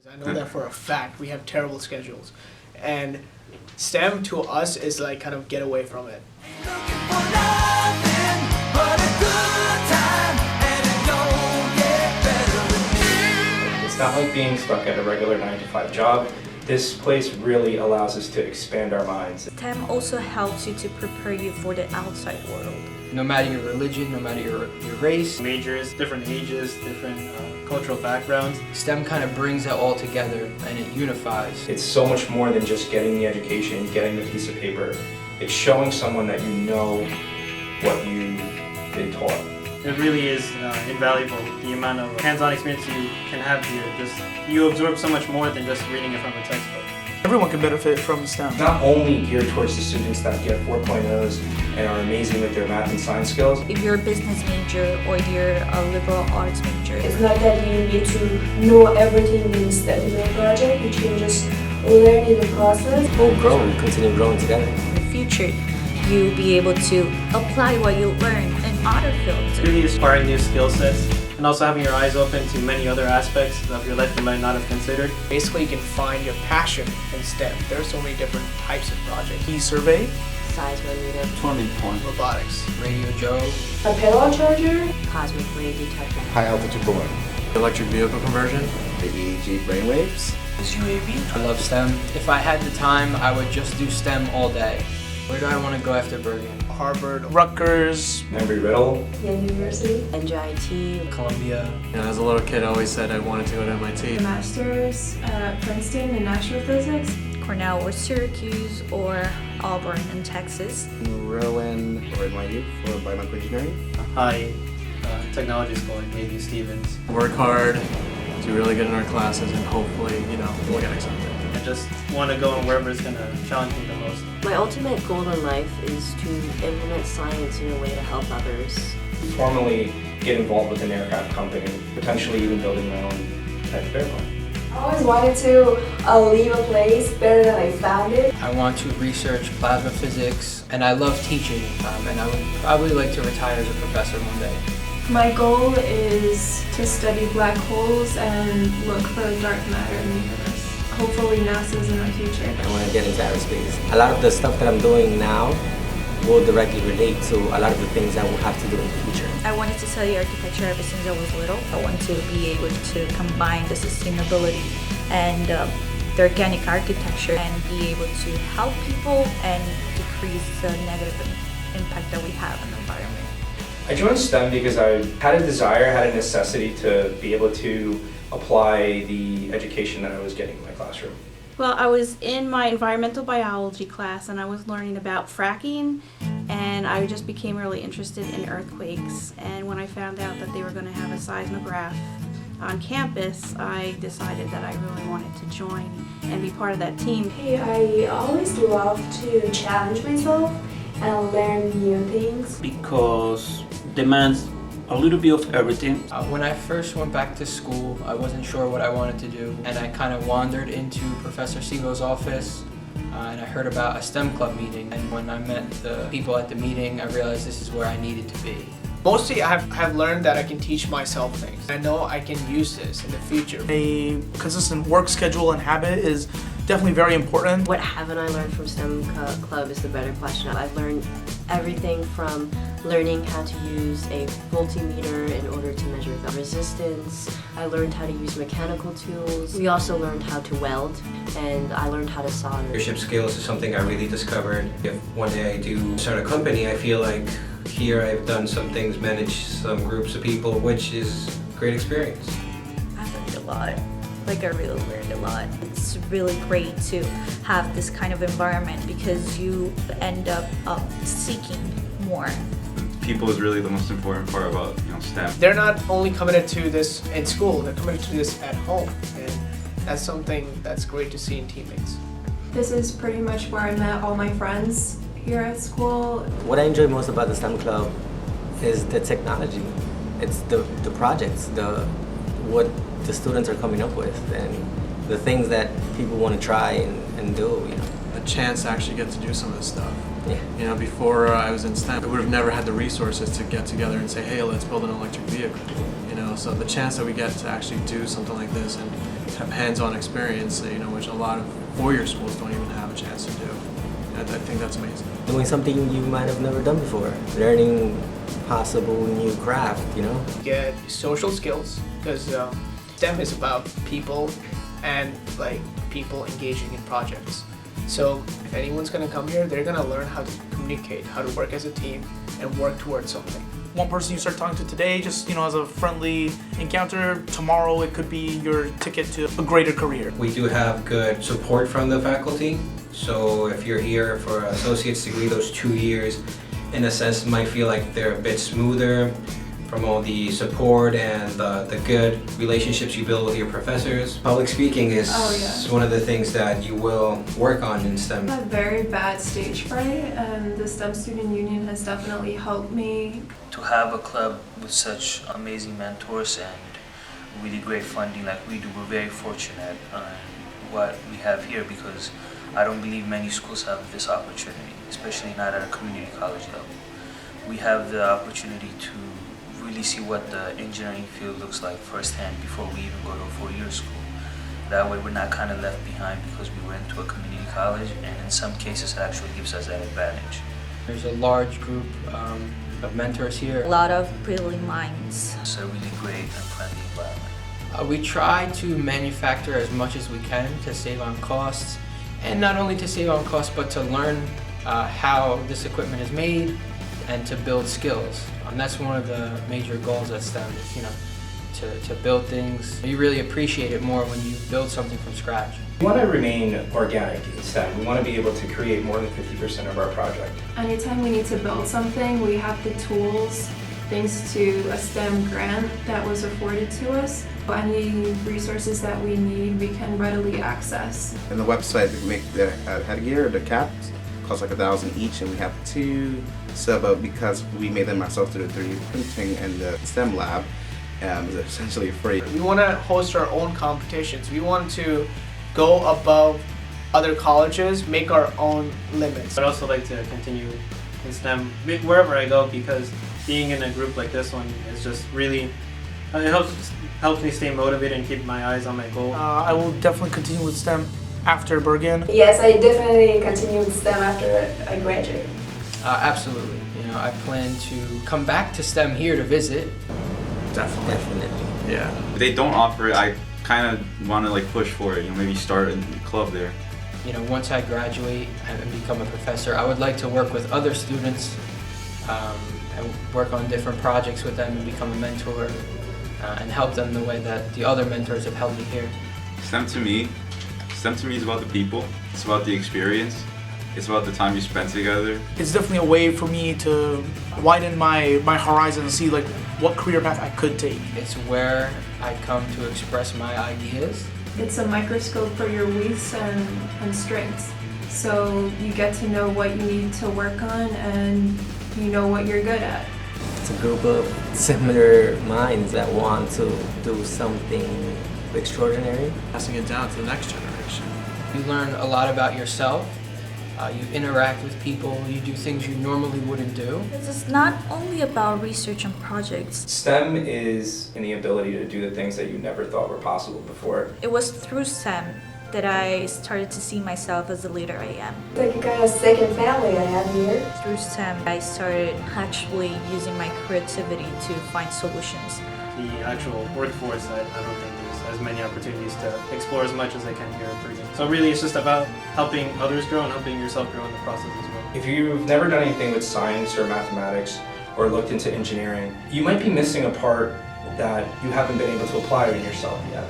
I know that for a fact. We have terrible schedules. And STEM to us is like kind of get away from it. It's not like being stuck at a regular 9-to-5 job. This place really allows us to expand our minds. STEM also helps you to prepare you for the outside world. No matter your religion, no matter your race. Majors, different ages, different cultural backgrounds. STEM kind of brings it all together and it unifies. It's so much more than just getting the education, getting the piece of paper. It's showing someone that you know what you've been taught. It really is invaluable, the amount of hands-on experience you can have here. You absorb so much more than just reading it from a textbook. Everyone can benefit from STEM. Not only geared towards the students that get 4.0s and are amazing with their math and science skills. If you're a business major or you're a liberal arts major, it's not that you need to know everything in STEM project, you can just learn in the process. We'll grow and continue growing together. in the future, you'll be able to apply what you learn in other fields. Really acquiring new skill sets and also having your eyes open to many other aspects of your life you might not have considered. Basically, you can find your passion in STEM. There are so many different types of projects. E-survey, seismometer, turning point, robotics, Radio Joe, A pedal charger, cosmic ray detector, high altitude balloon, electric vehicle conversion, the EEG brainwaves. UAV. I love STEM. If I had the time, I would just do STEM all day. Where do I want to go after Bergen? Harvard, Rutgers, Embry-Riddle. Yale University, NJIT, Columbia. As a little kid, I always said I wanted to go to MIT. A master's at Princeton in astrophysics. Cornell or Syracuse or Auburn in Texas. Rowan or NYU for biomedical engineering. High technology school like maybe Stevens. Work hard, do really good in our classes, and hopefully, we'll get accepted. I just want to go wherever it's going to challenge me the most. My ultimate goal in life is to implement science in a way to help others. Formally get involved with an aircraft company, potentially even building my own type of airplane. I always wanted to leave a place better than I found it. I want to research plasma physics, and I love teaching, and I would probably like to retire as a professor one day. My goal is to study black holes and look for dark matter in the universe. Hopefully NASA's in our future. I want to get into aerospace. A lot of the stuff that I'm doing now will directly relate to a lot of the things I will have to do in the future. I wanted to study architecture ever since I was little. I want to be able to combine the sustainability and the organic architecture and be able to help people and decrease the negative impact that we have on the environment. I joined STEM because I had a desire, had a necessity to be able to apply the education that I was getting in my classroom. Well, I was in my environmental biology class and I was learning about fracking, and I just became really interested in earthquakes. And when I found out that they were going to have a seismograph on campus, I decided that I really wanted to join and be part of that team. Hey, I always love to challenge myself and learn new things. Because demands a little bit of everything. When I first went back to school, I wasn't sure what I wanted to do, and I kind of wandered into Professor Sego's office, and I heard about a STEM club meeting, and when I met the people at the meeting, I realized this is where I needed to be. Mostly, I have learned that I can teach myself things. I know I can use this in the future. A consistent work schedule and habit is definitely very important. What haven't I learned from STEM Club is the better question. I've learned everything from learning how to use a multimeter in order to measure the resistance. I learned how to use mechanical tools. We also learned how to weld, and I learned how to solder. Leadership skills is something I really discovered. If one day I do start a company, I feel like here I've done some things, managed some groups of people, which is a great experience. I learned a lot. Like I really learned a lot. It's really great to have this kind of environment because you end up seeking more. People is really the most important part about STEM. They're not only committed to this in school, they're committed to this at home, and that's something that's great to see in teammates. This is pretty much where I met all my friends here at school. What I enjoy most about the STEM Club is the technology. It's the projects, what the students are coming up with, and the things that people want to try and do. The chance to actually get to do some of this stuff. Yeah. Before I was in STEM, we would have never had the resources to get together and say, hey, let's build an electric vehicle. So the chance that we get to actually do something like this and have hands-on experience, you know, which a lot of four-year schools don't even have a chance to do. I think that's amazing. Doing something you might have never done before. Learning possible new craft, you know? Get social skills, because STEM is about people and like people engaging in projects. So if anyone's gonna come here, they're gonna learn how to communicate, how to work as a team, and work towards something. One person you start talking to today, just as a friendly encounter, tomorrow it could be your ticket to a greater career. We do have good support from the faculty, so if you're here for an associate's degree, those 2 years, in a sense, might feel like they're a bit smoother from all the support and the good relationships you build with your professors. Public speaking is one of the things that you will work on in STEM. I have very bad stage fright, and the STEM Student Union has definitely helped me. To have a club with such amazing mentors and really great funding like we do, we're very fortunate on what we have here, because I don't believe many schools have this opportunity, especially not at a community college level. We have the opportunity to really see what the engineering field looks like firsthand before we even go to a four-year school. That way we're not kind of left behind because we went to a community college, and in some cases it actually gives us that advantage. There's a large group of mentors here. A lot of brilliant minds. It's a really great and friendly environment. We try to manufacture as much as we can to save on costs, and not only to save on costs, but to learn how this equipment is made and to build skills. And that's one of the major goals at STEM is, to build things. You really appreciate it more when you build something from scratch. We want to remain organic in STEM. We want to be able to create more than 50% of our project. Anytime we need to build something, we have the tools thanks to a STEM grant that was afforded to us. Any resources that we need, we can readily access. And the website, we make the headgear, the caps, cost like $1,000 each, and we have 2 sub because we made them ourselves through the 3D printing and the STEM lab. It's essentially free. We want to host our own competitions. We want to go above other colleges, make our own limits. I'd also like to continue in STEM wherever I go, because being in a group like this one is just really, it helps me stay motivated and keep my eyes on my goal. I will definitely continue with STEM after Bergen. Yes, I definitely continue with STEM after I graduate. Absolutely. I plan to come back to STEM here to visit. Definitely. Yeah. If they don't offer it, I kind of want to push for it. Maybe start a club there. Once I graduate and become a professor, I would like to work with other students and work on different projects with them and become a mentor and help them the way that the other mentors have helped me here. STEM to me is about the people. It's about the experience. It's about the time you spend together. It's definitely a way for me to widen my horizon and see what career path I could take. It's where I come to express my ideas. It's a microscope for your weaknesses and strengths. So you get to know what you need to work on and you know what you're good at. It's a group of similar minds that want to do something extraordinary. Passing it down to the next generation. You learn a lot about yourself. You interact with people, you do things you normally wouldn't do. It's not only about research and projects. STEM is in the ability to do the things that you never thought were possible before. It was through STEM that I started to see myself as the leader I am. Like a kind of second family I have here. Through STEM, I started actually using my creativity to find solutions. The actual workforce, I don't think there's as many opportunities to explore as much as I can here at Bergen. So really it's just about helping others grow and helping yourself grow in the process as well. If you've never done anything with science or mathematics or looked into engineering, you might be missing a part that you haven't been able to apply in yourself yet.